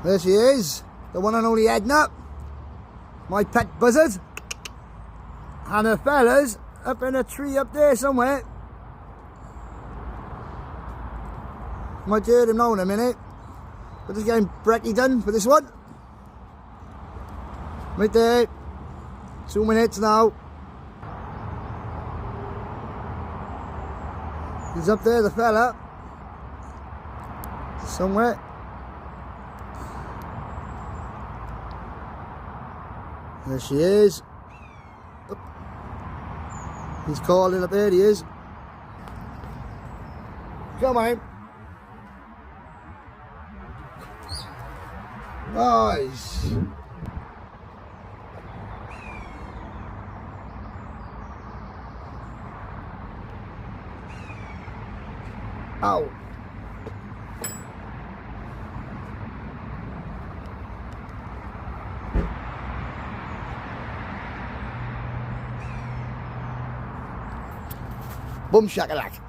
There she is, the one and only Edna, my pet buzzard. And her fella's up in a tree up there somewhere. Might hear him now in a minute. But just getting brekkie done for this one. Right there. 2 minutes now. He's up there, the fella. Somewhere. There she is. He's calling up there, he is. Come on. Nice. Ow. Boom shakalak.